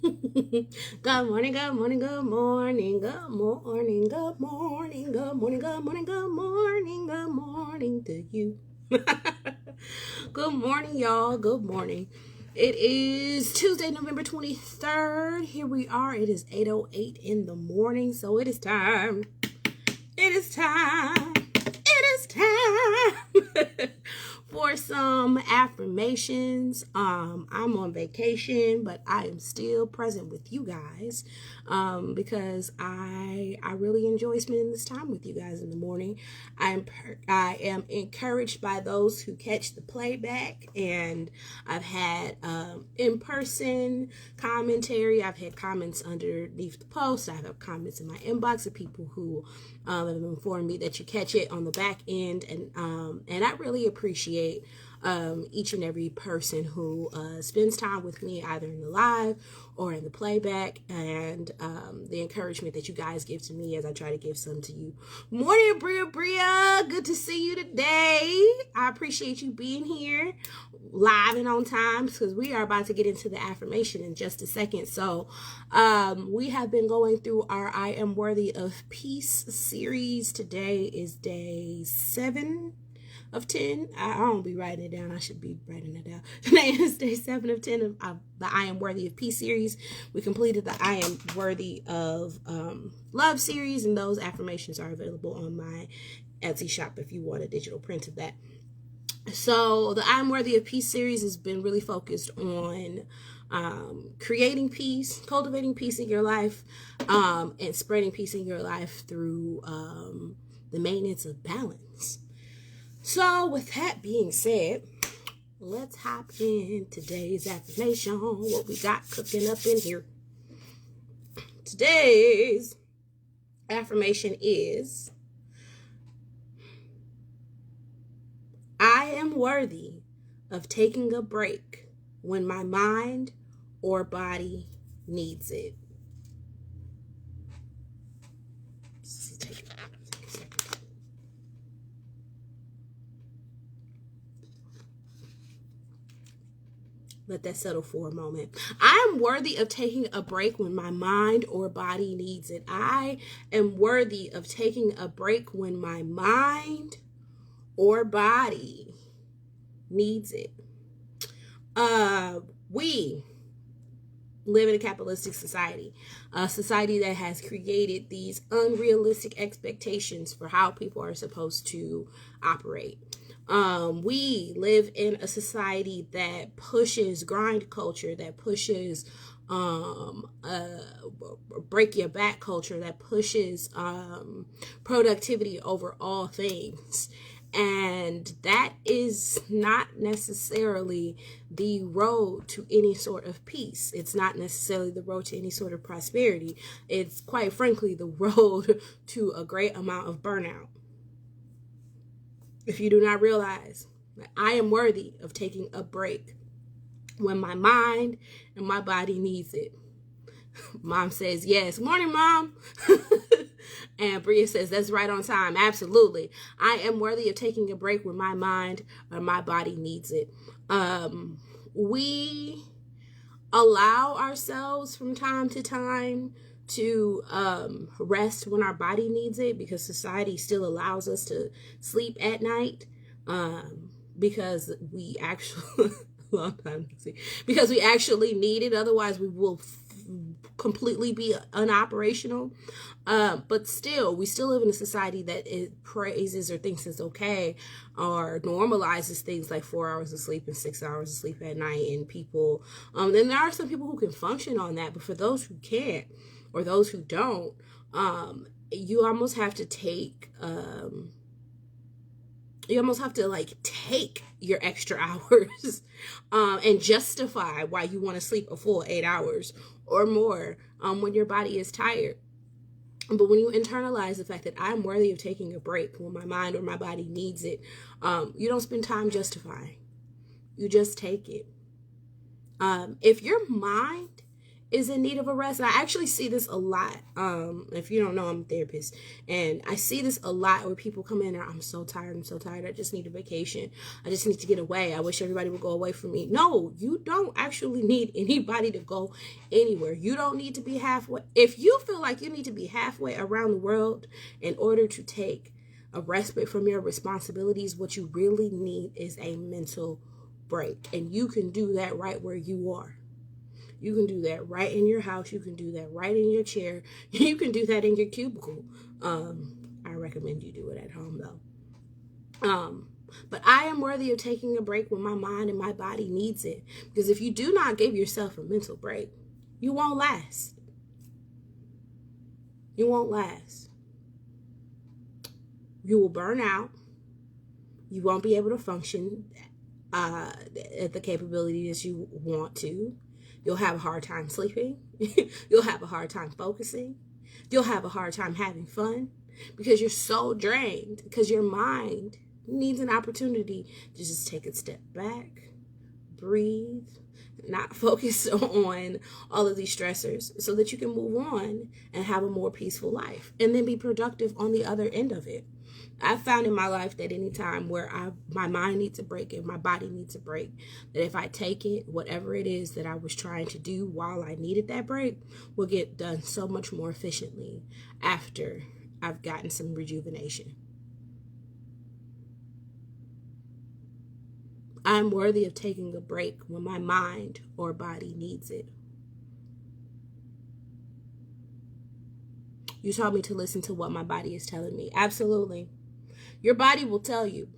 Good morning, good morning, good morning, good morning, good morning, good morning, good morning, good morning, good morning to you. Good morning, y'all. Good morning. It is Tuesday, November 23rd. Here we are. It is 8:08 in the morning, so it is time. It is time. It is time for some affirmations. I'm on vacation, but I am still present with you guys because I really enjoy spending this time with you guys in the morning. I am encouraged by those who catch the playback, and I've had in person commentary. I've had comments underneath the post. I have comments in my inbox of people who have informed me that you catch it on the back end, and I really appreciate each and every person who spends time with me either in the live or in the playback, and the encouragement that you guys give to me as I try to give some to you. Morning, Bria. Good to see you today. I appreciate you being here live and on time because we are about to get into the affirmation in just a second. So we have been going through our I Am Worthy of Peace series. Today is day 7 of 10. I don't be writing it down. I should be writing it down. Today is day 7 of 10 of the I Am Worthy of Peace series. We completed the I Am Worthy of Love series, and those affirmations are available on my Etsy shop if you want a digital print of that. So the I'm Worthy of Peace series has been really focused on creating peace, cultivating peace in your life, and spreading peace in your life through the maintenance of balance. So with that being said, let's hop in today's affirmation. What we got cooking up in here. Today's affirmation is, I am worthy of taking a break when my mind or body needs it. Let that settle for a moment. I am worthy of taking a break when my mind or body needs it. I am worthy of taking a break when my mind or body needs it. We live in a capitalistic society, a society that has created these unrealistic expectations for how people are supposed to operate. We live in a society that pushes grind culture, that pushes break your back culture, that pushes productivity over all things. And that is not necessarily the road to any sort of peace. It's not necessarily the road to any sort of prosperity. It's quite frankly the road to a great amount of burnout. If you do not realize that I am worthy of taking a break when my mind and my body needs it. Mom says yes. Morning, Mom. And Bria says that's right on time. Absolutely. I am worthy of taking a break when my mind or my body needs it. We allow ourselves from time to time to rest when our body needs it, because society still allows us to sleep at night, because we actually long time to see, because we actually need it. Otherwise we will completely be unoperational. But still, we still live in a society that it praises or thinks it's okay or normalizes things like 4 hours of sleep and 6 hours of sleep at night. And people, then there are some people who can function on that, but for those who can't or those who don't, you almost have to take, take your extra hours and justify why you want to sleep a full 8 hours or more when your body is tired. But when you internalize the fact that I'm worthy of taking a break when my mind or my body needs it, you don't spend time justifying. You just take it. If your mind is in need of a rest. And I actually see this a lot. If you don't know, I'm a therapist, and I see this a lot where people come in and I'm so tired, I just need a vacation. I just need to get away. I wish everybody would go away from me. No, you don't actually need anybody to go anywhere. You don't need to be halfway. If you feel like you need to be halfway around the world in order to take a respite from your responsibilities, what you really need is a mental break. And you can do that right where you are. You can do that right in your house. You can do that right in your chair. You can do that in your cubicle. I recommend you do it at home, though. But I am worthy of taking a break when my mind and my body needs it. Because if you do not give yourself a mental break, you won't last. You won't last. You will burn out. You won't be able to function at the capability that you want to. You'll have a hard time sleeping. You'll have a hard time focusing. You'll have a hard time having fun because you're so drained, because your mind needs an opportunity to just take a step back, breathe, not focus on all of these stressors so that you can move on and have a more peaceful life and then be productive on the other end of it. I've found in my life that any time where my mind needs a break and my body needs a break, that if I take it, whatever it is that I was trying to do while I needed that break will get done so much more efficiently after I've gotten some rejuvenation. I'm worthy of taking a break when my mind or body needs it. You taught me to listen to what my body is telling me. Absolutely. Your body will tell you.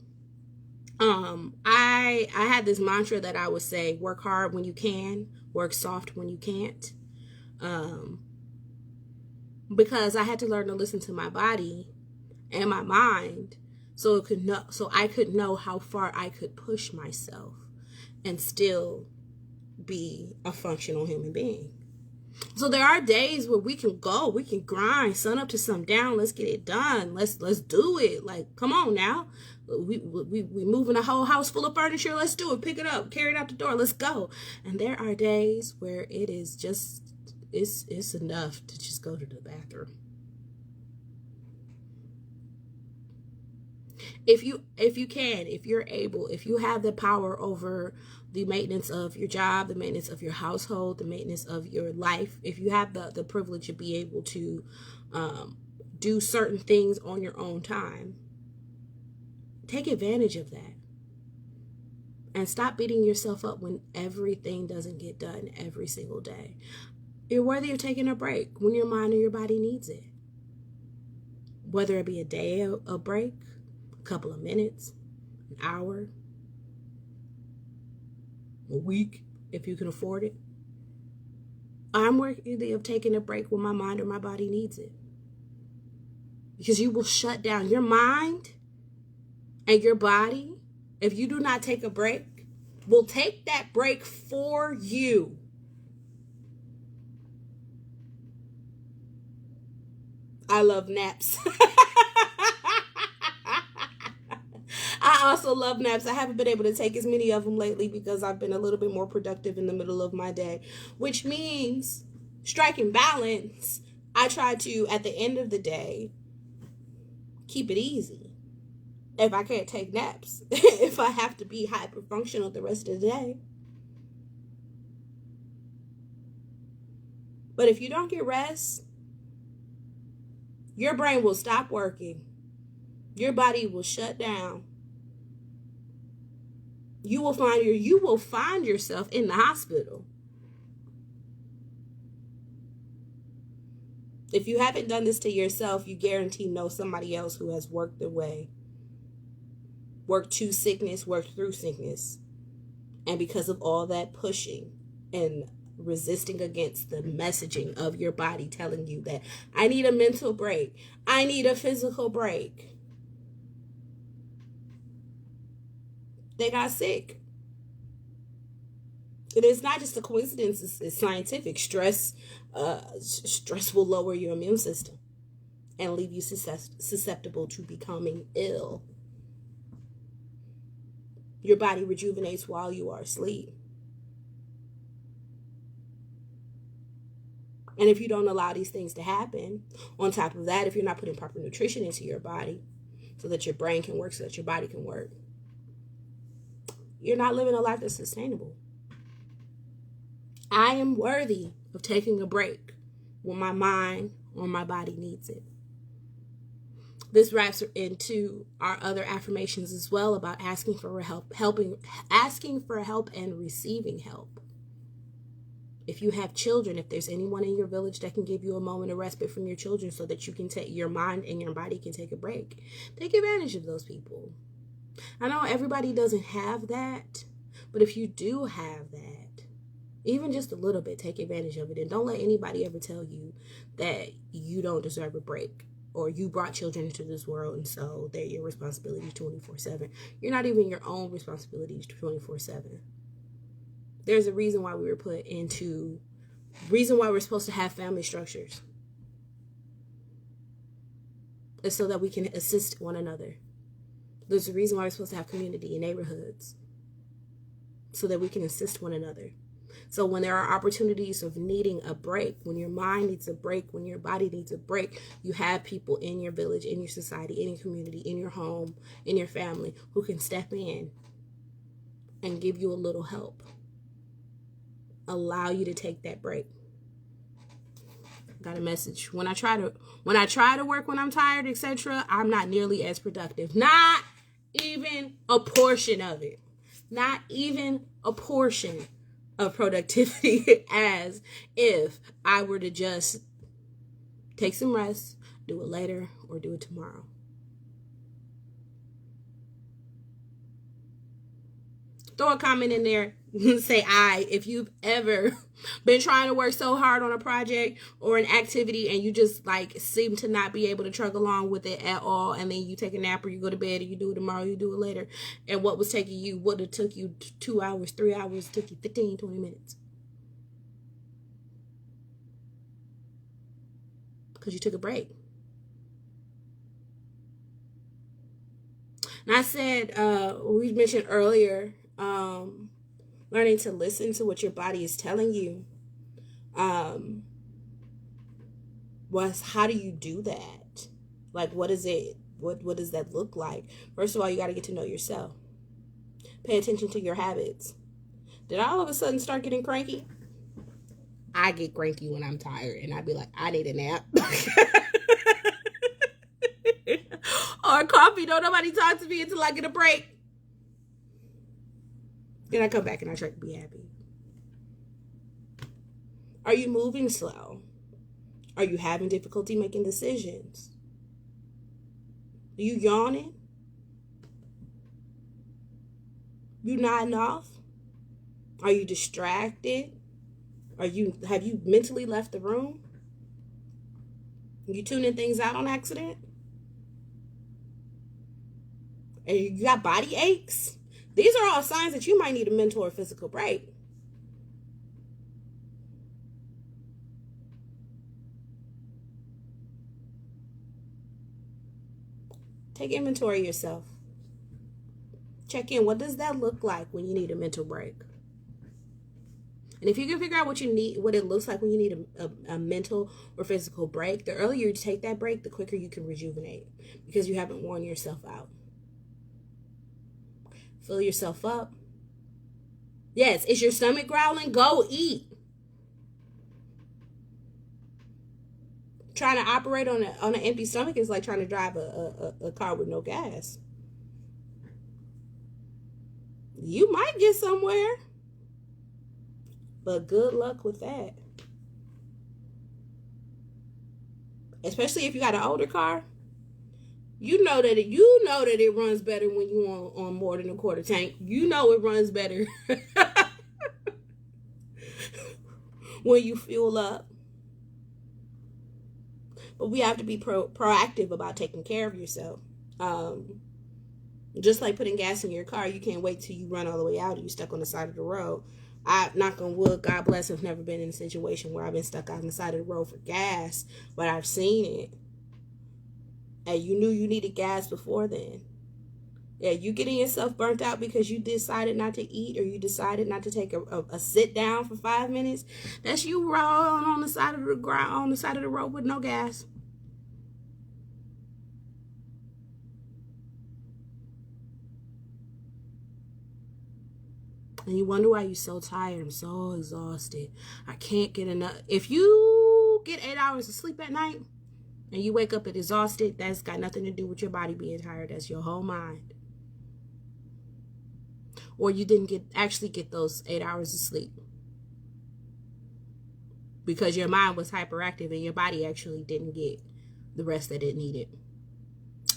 I had this mantra that I would say: work hard when you can, work soft when you can't. Because I had to learn to listen to my body and my mind so I could know how far I could push myself and still be a functional human being. So there are days where we can grind, sun up to sundown. Let's get it done. Let's do it. Like, come on now. We moving a whole house full of furniture. Let's do it. Pick it up, carry it out the door. Let's go. And there are days where it is just, it's enough to just go to the bathroom. If you're able, if you have the power over the maintenance of your job, the maintenance of your household, the maintenance of your life, if you have the privilege to be able to do certain things on your own time, take advantage of that. And stop beating yourself up when everything doesn't get done every single day. You're worthy of taking a break when your mind or your body needs it. Whether it be a day of break, a couple of minutes, an hour, a week, if you can afford it. I'm worthy of taking a break when my mind or my body needs it. Because you will shut down your mind and your body. If you do not take a break, will take that break for you. I love naps. I also love naps. I haven't been able to take as many of them lately because I've been a little bit more productive in the middle of my day, which means striking balance. I try to, at the end of the day, keep it easy. If I can't take naps, if I have to be hyper functional the rest of the day. But if you don't get rest, your brain will stop working. Your body will shut down. You will find yourself in the hospital. If you haven't done this to yourself, you guarantee know somebody else who has worked their way, worked to sickness, worked through sickness. And because of all that pushing and resisting against the messaging of your body telling you that I need a mental break, I need a physical break, they got sick. It is not just a coincidence, it's scientific. Stress will lower your immune system and leave you susceptible to becoming ill. Your body rejuvenates while you are asleep. And if you don't allow these things to happen, on top of that, if you're not putting proper nutrition into your body so that your brain can work, so that your body can work, you're not living a life that's sustainable. I am worthy of taking a break when my mind or my body needs it. This wraps into our other affirmations as well about asking for help and receiving help. If you have children, if there's anyone in your village that can give you a moment of respite from your children so that you can take your mind and your body can take a break, take advantage of those people. I know everybody doesn't have that, but if you do have that, even just a little bit, take advantage of it. And don't let anybody ever tell you that you don't deserve a break or you brought children into this world and so they're your responsibility 24/7. You're not even your own responsibility 24/7. There's a reason why we're supposed to have family structures. It's so that we can assist one another. There's a reason why we're supposed to have community and neighborhoods, so that we can assist one another. So when there are opportunities of needing a break, when your mind needs a break, when your body needs a break, you have people in your village, in your society, in your community, in your home, in your family who can step in and give you a little help. Allow you to take that break. Got a message. When I try to work when I'm tired, etc., I'm not nearly as productive. Not even a portion of it. Not even a portion of productivity as if I were to just take some rest, do it later, or do it tomorrow. Throw a comment in there. Say I if you've ever been trying to work so hard on a project or an activity and you just like seem to not be able to trug along with it at all, and then you take a nap or you go to bed and you do it tomorrow, you do it later, and what would have took you 2 hours, 3 hours, took you 15, 20 minutes because you took a break. And I said, we mentioned earlier, learning to listen to what your body is telling you. How do you do that? Like, what is it? What does that look like? First of all, you got to get to know yourself. Pay attention to your habits. Did I all of a sudden start getting cranky? I get cranky when I'm tired, and I'd be like, I need a nap. Or coffee. Don't nobody talk to me until I get a break. Then I come back and I try to be happy. Are you moving slow? Are you having difficulty making decisions? Are you yawning? You nodding off? Are you distracted? Have you mentally left the room? Are you tuning things out on accident? And you got body aches? These are all signs that you might need a mental or physical break. Take inventory of yourself. Check in. What does that look like when you need a mental break? And if you can figure out what it looks like when you need a mental or physical break, the earlier you take that break, the quicker you can rejuvenate because you haven't worn yourself out. Fill yourself up. Yes, is your stomach growling? Go eat. Trying to operate on an empty stomach is like trying to drive a car with no gas. You might get somewhere, but good luck with that. Especially if you got an older car. You know that it runs better when you on more than a quarter tank. You know it runs better when you fuel up. But we have to be proactive about taking care of yourself. Just like putting gas in your car, you can't wait till you run all the way out and you're stuck on the side of the road. I, knock on wood, God bless, I've never been in a situation where I've been stuck on the side of the road for gas, but I've seen it. And you knew you needed gas before then. Yeah, you getting yourself burnt out because you decided not to eat, or you decided not to take a sit down for 5 minutes. That's you rolling on the side of the ground, on the side of the road with no gas. And you wonder why you're so tired. I'm so exhausted. I can't get enough. If you get 8 hours of sleep at night and you wake up exhausted, that's got nothing to do with your body being tired. That's your whole mind. Or you didn't actually get those 8 hours of sleep because your mind was hyperactive and your body actually didn't get the rest that it needed.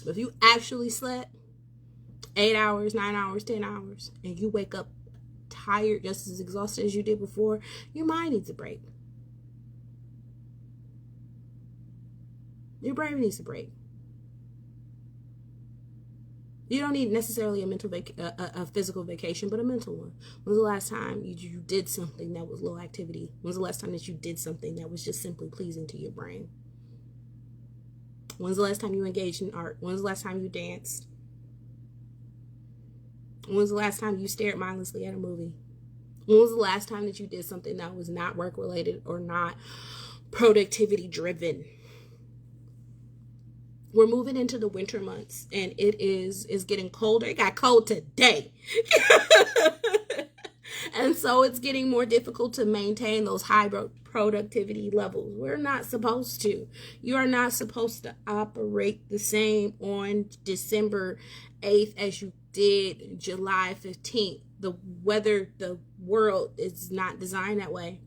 But if you actually slept 8 hours, 9 hours, 10 hours, and you wake up tired, just as exhausted as you did before, your mind needs a break. Your brain needs a break. You don't need necessarily a physical vacation, but a mental one. When's the last time you did something that was low activity? When's the last time that you did something that was just simply pleasing to your brain? When's the last time you engaged in art? When's the last time you danced? When's the last time you stared mindlessly at a movie? When was the last time that you did something that was not work related or not productivity driven? We're moving into the winter months, and it's getting colder. It got cold today. And so it's getting more difficult to maintain those high productivity levels. We're not supposed to. You are not supposed to operate the same on December 8th as you did July 15th. The world is not designed that way.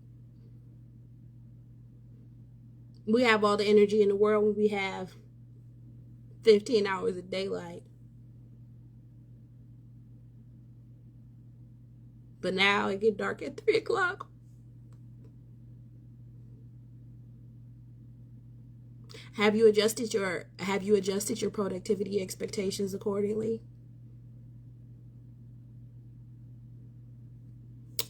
We have all the energy in the world when we have 15 hours of daylight. But now it get dark at 3 o'clock. Have you adjusted your productivity expectations accordingly?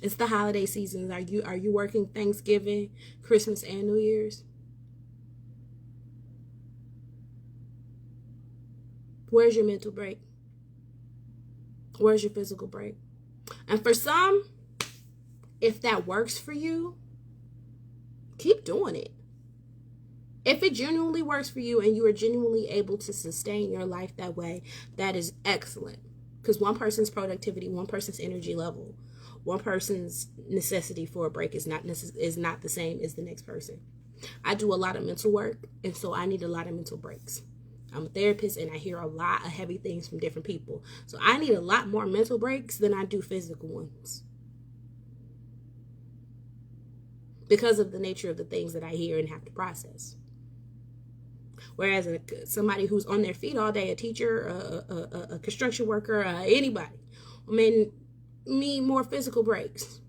It's the holiday seasons. Are you working Thanksgiving, Christmas, and New Year's? Where's your mental break? Where's your physical break? And for some, if that works for you, keep doing it. If it genuinely works for you and you are genuinely able to sustain your life that way, that is excellent. Because one person's productivity, one person's energy level, one person's necessity for a break is not the same as the next person. I do a lot of mental work, and so I need a lot of mental breaks. I'm a therapist, and I hear a lot of heavy things from different people. So I need a lot more mental breaks than I do physical ones, because of the nature of the things that I hear and have to process. Whereas somebody who's on their feet all day, a teacher, a construction worker, anybody, need more physical breaks.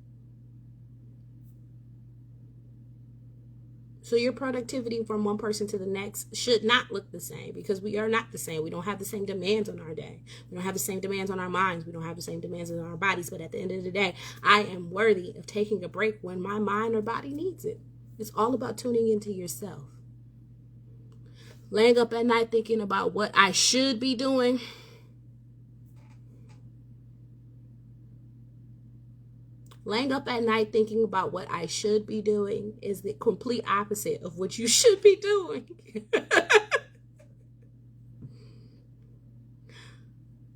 So your productivity from one person to the next should not look the same, because we are not the same. We don't have the same demands on our day. We don't have the same demands on our minds. We don't have the same demands on our bodies. But at the end of the day, I am worthy of taking a break when my mind or body needs it. It's all about tuning into yourself. Laying up at night thinking about what I should be doing. Laying up at night thinking about what I should be doing is the complete opposite of what you should be doing.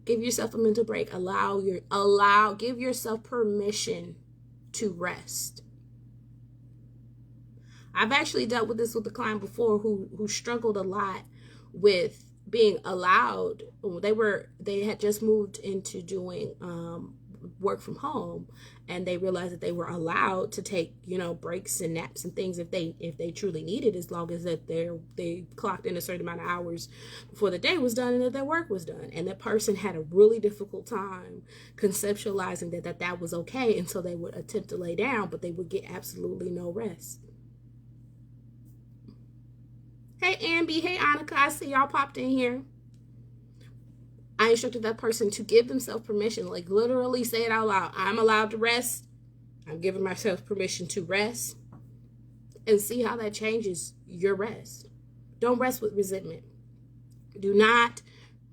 Give yourself a mental break. Give yourself permission to rest. I've actually dealt with this with a client before who struggled a lot with being allowed. They had just moved into doing work from home, and they realized that they were allowed to take breaks and naps and things if they truly needed, as long as that they clocked in a certain amount of hours before the day was done and that their work was done. And that person had a really difficult time conceptualizing that was okay, and so they would attempt to lay down, but they would get absolutely no rest. Hey Ambi, hey Annika, I see y'all popped in here. I instructed that person to give themselves permission, like literally say it out loud. I'm allowed to rest. I'm giving myself permission to rest, and see how that changes your rest. Don't rest with resentment. Do not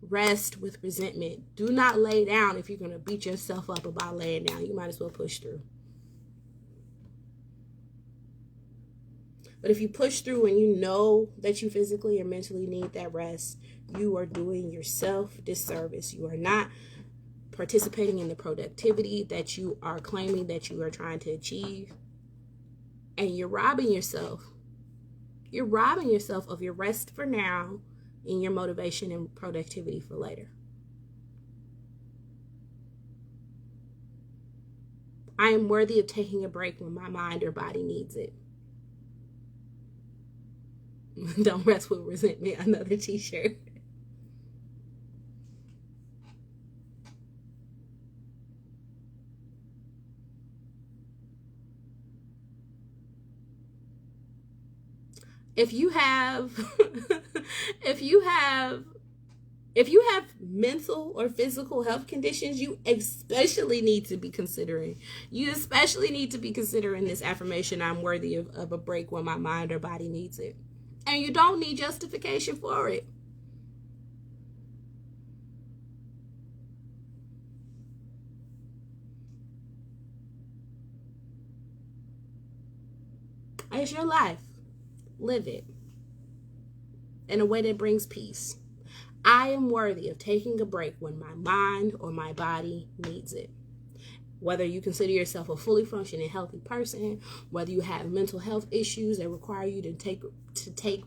rest with resentment. Do not lay down if you're going to beat yourself up about laying down. You might as well push through. But if you push through and you know that you physically and mentally need that rest, you are doing yourself disservice. You are not participating in the productivity that you are claiming that you are trying to achieve. And you're robbing yourself. You're robbing yourself of your rest for now and your motivation and productivity for later. I am worthy of taking a break when my mind or body needs it. Don't rest with resentment. Another t-shirt. If you have mental or physical health conditions, you especially need to be considering this affirmation, I'm worthy of a break when my mind or body needs it. And you don't need justification for it. It's your life. Live it in a way that brings peace. I am worthy of taking a break when my mind or my body needs it. Whether you consider yourself a fully functioning, healthy person, whether you have mental health issues that require you to take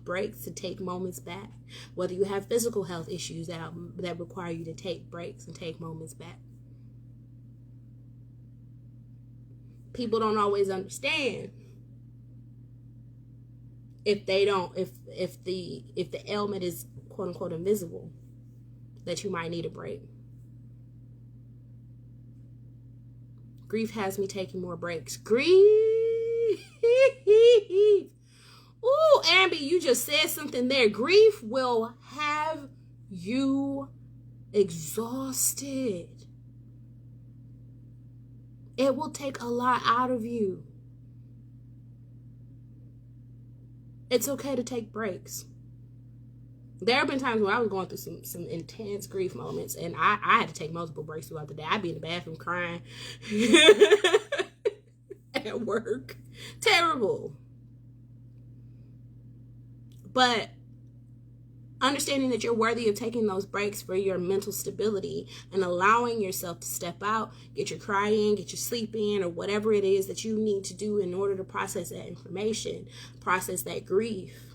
breaks, to take moments back, whether you have physical health issues that require you to take breaks and take moments back. People don't always understand if the ailment is quote unquote invisible, that you might need a break. Grief has me taking more breaks. Grief. Ooh, Ambi, you just said something there. Grief will have you exhausted. It will take a lot out of you. It's okay to take breaks. There have been times when I was going through some intense grief moments, and I had to take multiple breaks throughout the day. I'd be in the bathroom crying at work. Terrible. But understanding that you're worthy of taking those breaks for your mental stability and allowing yourself to step out, get your cry in, get your sleep in, or whatever it is that you need to do in order to process that information, process that grief.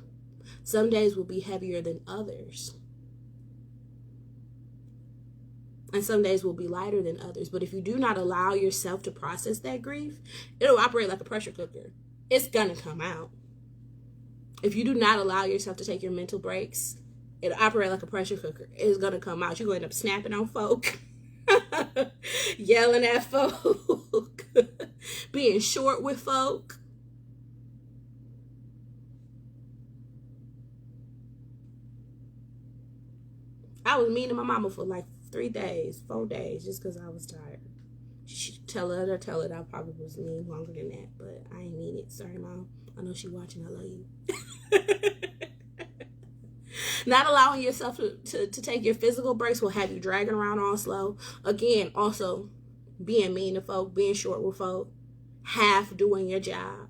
Some days will be heavier than others. And some days will be lighter than others. But if you do not allow yourself to process that grief, it'll operate like a pressure cooker. It's going to come out. If you do not allow yourself to take your mental breaks, it'll operate like a pressure cooker. It's going to come out. You're going to end up snapping on folk, yelling at folk, being short with folk. I was mean to my mama for like 4 days, just because I was tired. Tell her that I probably was mean longer than that, but I ain't mean it. Sorry, Mom. I know she watching. I love you. Not allowing yourself to take your physical breaks will have you dragging around all slow. Again, also being mean to folk, being short with folk, half doing your job,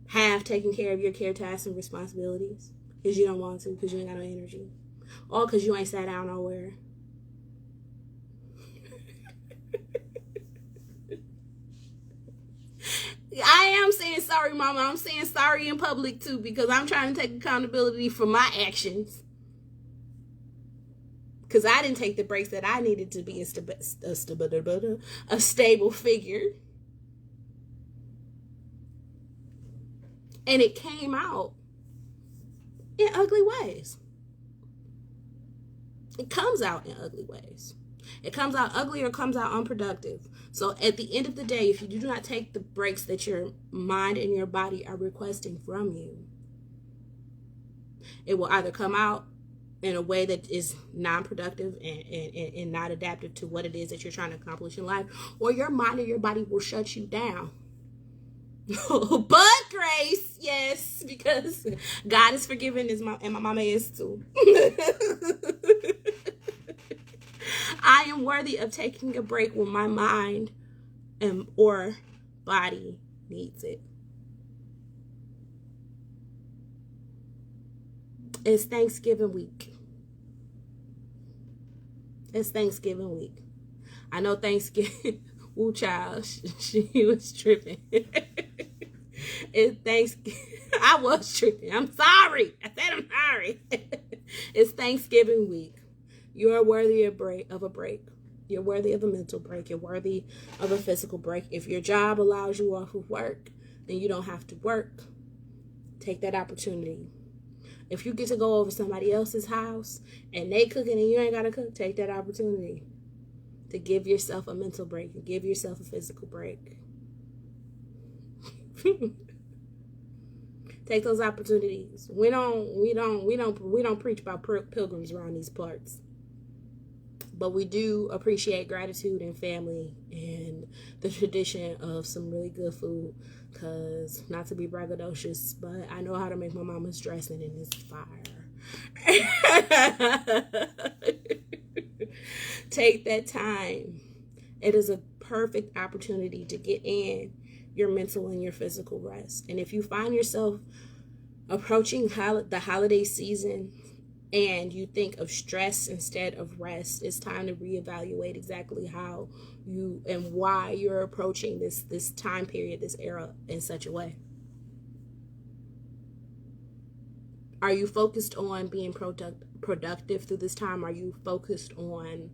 half taking care of your care tasks and responsibilities because you don't want to, because you ain't got no energy, all because you ain't sat down nowhere. I am saying sorry, Mama. I'm saying sorry in public too, because I'm trying to take accountability for my actions. Because I didn't take the breaks that I needed to be a stable figure. And it came out in ugly ways. It comes out in ugly ways. It comes out ugly or comes out unproductive. So at the end of the day, if you do not take the breaks that your mind and your body are requesting from you, it will either come out in a way that is non-productive and not adaptive to what it is that you're trying to accomplish in life, or your mind and your body will shut you down. But grace, yes, because God is forgiving, and my mama is too. I am worthy of taking a break when my mind or body needs it. It's Thanksgiving week. It's Thanksgiving week. I know Thanksgiving. Woo, child, she was tripping. It's Thanksgiving. I was tripping. I'm sorry. I said I'm sorry. It's Thanksgiving week. You are worthy of a break. You're worthy of a mental break. You're worthy of a physical break. If your job allows you off of work, then you don't have to work. Take that opportunity. If you get to go over somebody else's house and they cooking and you ain't got to cook, take that opportunity to give yourself a mental break and give yourself a physical break. Take those opportunities. We don't preach about pilgrims around these parts. But we do appreciate gratitude and family and the tradition of some really good food. Because, not to be braggadocious, but I know how to make my mama's dressing and it's fire. Take that time. It is a perfect opportunity to get in your mental and your physical rest. And if you find yourself approaching the holiday season and you think of stress instead of rest, it's time to reevaluate exactly how you and why you're approaching this time period, this era in such a way. Are you focused on being productive through this time? Are you focused on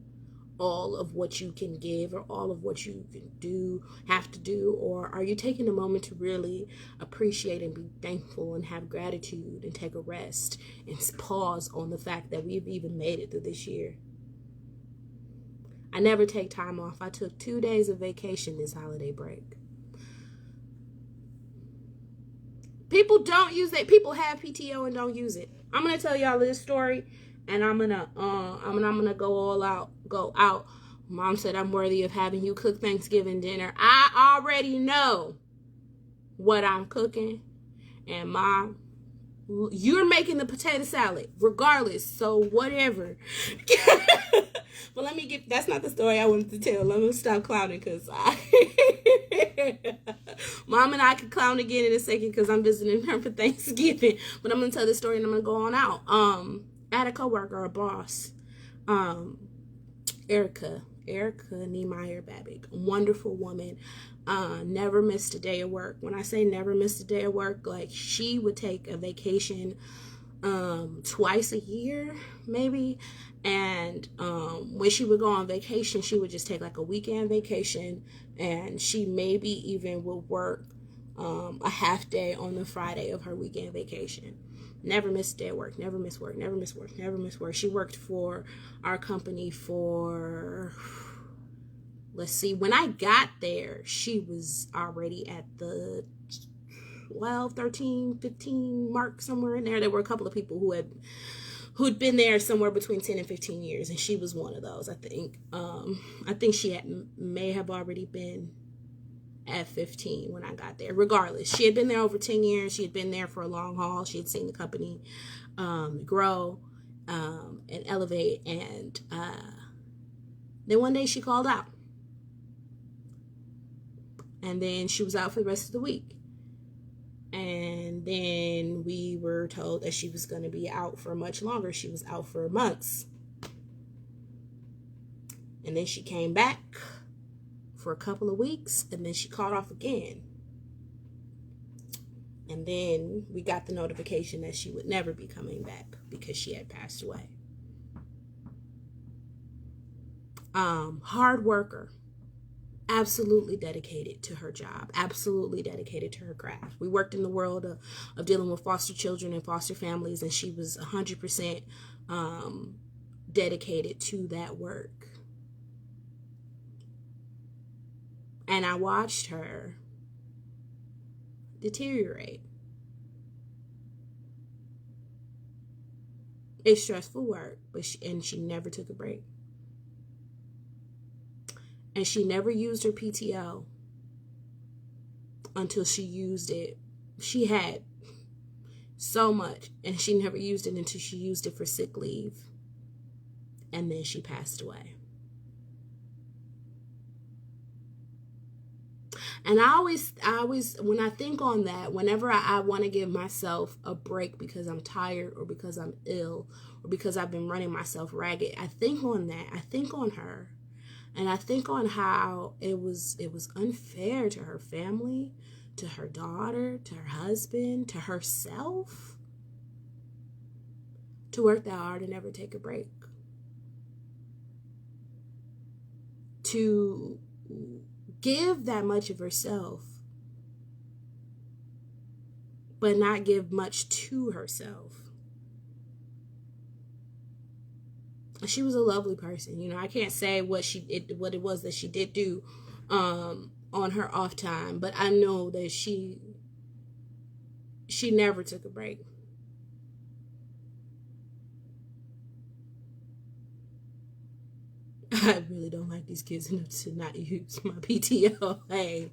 all of what you can give or all of what you can have to do? Or are you taking a moment to really appreciate and be thankful and have gratitude and take a rest and pause on the fact that we've even made it through this year? I never take time off. I took 2 days of vacation this holiday break. People don't use it. People have PTO and don't use it. I'm gonna tell y'all this story, and I'm gonna go out. Mom said I'm worthy of having you cook Thanksgiving dinner. I already know what I'm cooking, and Mom, you're making the potato salad regardless. So whatever. But that's not the story I wanted to tell. Let me stop clowning because Mom and I could clown again in a second because I'm visiting her for Thanksgiving. But I'm going to tell this story and I'm going to go on out. I had a coworker, a boss, Erica Niemeyer Babick, a wonderful woman. Never missed a day of work. When I say never missed a day of work, like she would take a vacation twice a year maybe, and when she would go on vacation, she would just take like a weekend vacation, and she maybe even would work a half day on the Friday of her weekend vacation. Never missed a day of work. Never missed work. Never missed work. Never missed work. She worked for our company for, let's see, when I got there, she was already at the 12, 13, 15 mark, somewhere in there. There were a couple of people who'd been there somewhere between 10 and 15 years, and she was one of those, I think. I think she may have already been at 15 when I got there. Regardless, she had been there over 10 years. She had been there for a long haul. She had seen the company grow and elevate, and then one day she called out, and then she was out for the rest of the week. And then we were told that she was going to be out for much longer. She was out for months. And then she came back for a couple of weeks, and then she called off again. And then we got the notification that she would never be coming back because she had passed away. Hard worker. Absolutely dedicated to her job, absolutely dedicated to her craft. We worked in the world of dealing with foster children and foster families, and she was 100% dedicated to that work. And I watched her deteriorate. It's stressful work, but she never took a break. And she never used her PTO until she used it. She had so much, and she never used it until she used it for sick leave. And then she passed away. And I always, when I think on that, whenever I want to give myself a break because I'm tired or because I'm ill or because I've been running myself ragged, I think on that. I think on her. And I think on how it was unfair to her family, to her daughter, to her husband, to herself, to work that hard and never take a break. To give that much of herself, but not give much to herself. She was a lovely person. You know, I can't say what it was that she did do on her off time, but I know that she never took a break. I really don't like these kids enough to not use my PTO. Hey.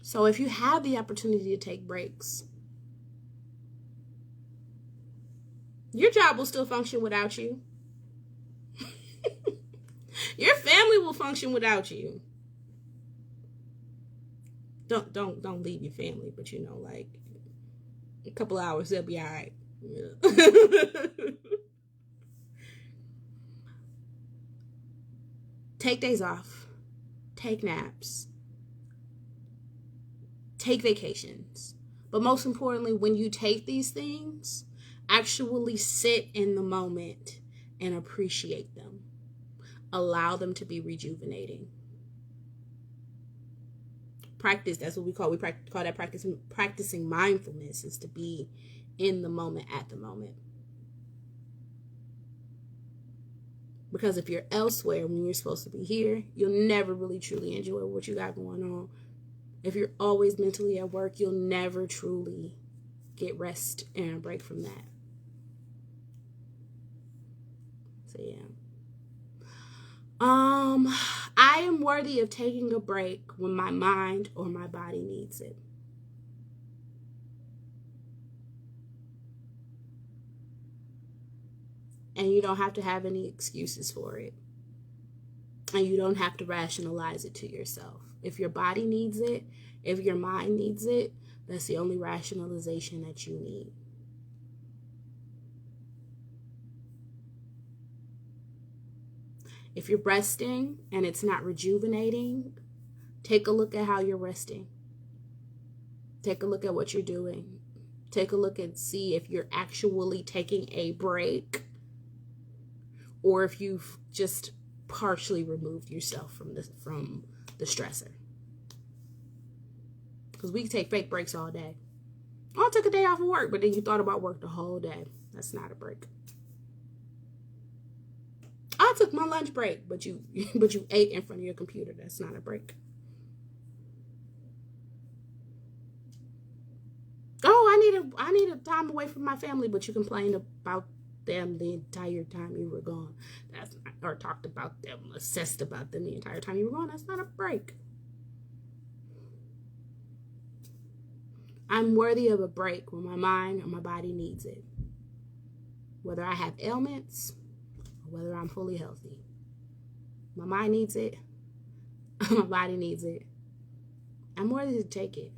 So if you have the opportunity to take breaks, your job will still function without you. Your family will function without you. Don't leave your family, but you know, like a couple hours, they'll be all right. Yeah. Take days off. Take naps. Take vacations. But most importantly, when you take these things, actually sit in the moment and appreciate them. Allow them to be rejuvenating. Practice, that's what we call that practicing mindfulness, is to be in the moment at the moment. Because if you're elsewhere when you're supposed to be here, you'll never really truly enjoy what you got going on. If you're always mentally at work, you'll never truly get rest and a break from that. So yeah. I am worthy of taking a break when my mind or my body needs it. And you don't have to have any excuses for it. And you don't have to rationalize it to yourself. If your body needs it, if your mind needs it, that's the only rationalization that you need. If you're resting and it's not rejuvenating, take a look at how you're resting. Take a look at what you're doing. Take a look and see if you're actually taking a break or if you've just partially removed yourself from the stressor. Because we can take fake breaks all day. Oh, I took a day off of work, but then you thought about work the whole day. That's not a break. I took my lunch break, but you ate in front of your computer. That's not a break. Oh, I need a time away from my family, but you complained about them the entire time you were gone. Or talked about them, assessed about them the entire time you were gone. That's not a break. I'm worthy of a break when my mind or my body needs it. Whether I have ailments or whether I'm fully healthy. My mind needs it. My body needs it. I'm worthy to take it.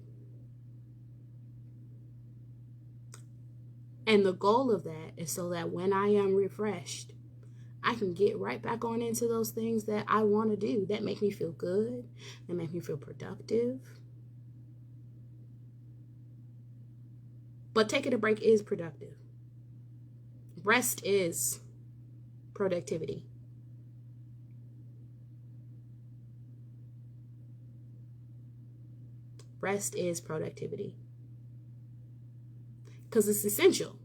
And the goal of that is so that when I am refreshed, I can get right back on into those things that I want to do, that make me feel good, that make me feel productive. But taking a break is productive. Rest is productivity. Rest is productivity. Because it's essential.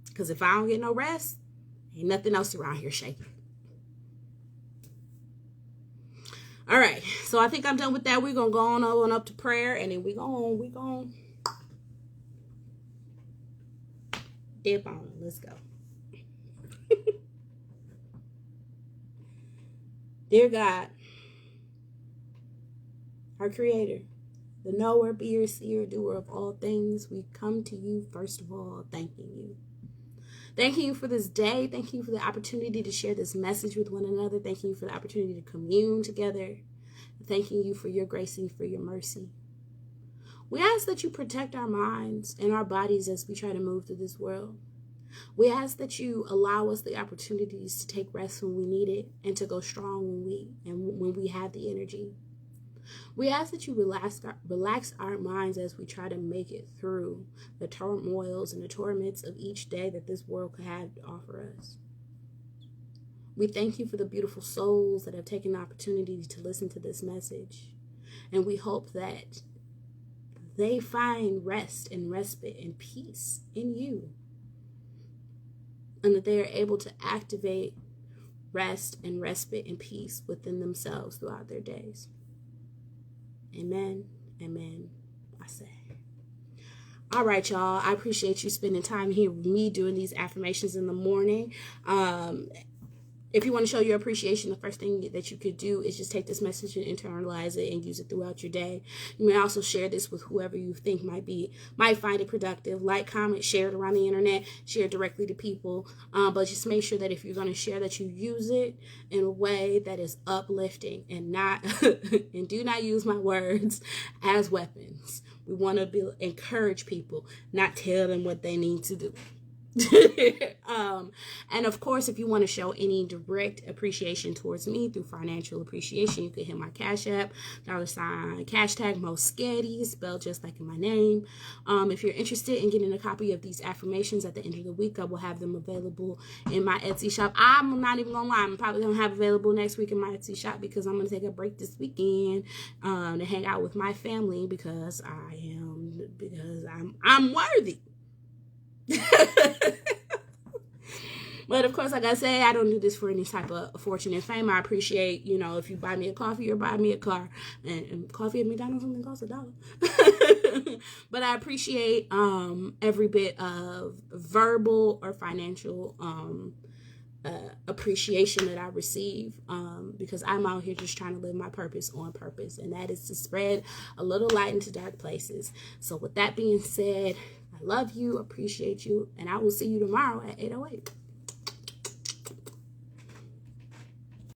Because if I don't get no rest, ain't nothing else around here shaking. All right, so I think I'm done with that. We're going to go on up to prayer, and then we're going dip on it. Let's go. Dear God, our Creator, the knower, beer, seer, doer of all things, we come to you first of all, thanking you. Thanking you for this day. Thank you for the opportunity to share this message with one another. Thanking you for the opportunity to commune together. Thanking you for your grace and for your mercy. We ask that you protect our minds and our bodies as we try to move through this world. We ask that you allow us the opportunities to take rest when we need it and to go strong when we have the energy. We ask that you relax our minds as we try to make it through the turmoils and the torments of each day that this world could have to offer us. We thank you for the beautiful souls that have taken the opportunity to listen to this message. And we hope that they find rest and respite and peace in you. And that they are able to activate rest and respite and peace within themselves throughout their days. Amen. Amen. I say. All right, y'all. I appreciate you spending time here with me doing these affirmations in the morning. If you want to show your appreciation, the first thing that you could do is just take this message and internalize it and use it throughout your day. You may also share this with whoever you think might find it productive. Like, comment, share it around the internet, share it directly to people. But just make sure that if you're going to share, that you use it in a way that is uplifting and not and do not use my words as weapons. We want to encourage people, not tell them what they need to do. And of course, if you want to show any direct appreciation towards me through financial appreciation, you can hit my Cash App, $hashtag Moesghetti, spelled just like in my name. If you're interested in getting a copy of these affirmations at the end of the week, I will have them available in my Etsy shop. I'm not even gonna lie, I'm probably gonna have available next week in my Etsy shop because I'm gonna take a break this weekend to hang out with my family because I'm worthy. But of course, like I say, I don't do this for any type of fortune and fame. I appreciate, if you buy me a coffee or buy me a car, and coffee at McDonald's only costs $1. But I appreciate every bit of verbal or financial appreciation that I receive, because I'm out here just trying to live my purpose on purpose, and that is to spread a little light into dark places. So with that being said, I love you, appreciate you, and I will see you tomorrow at 8:08.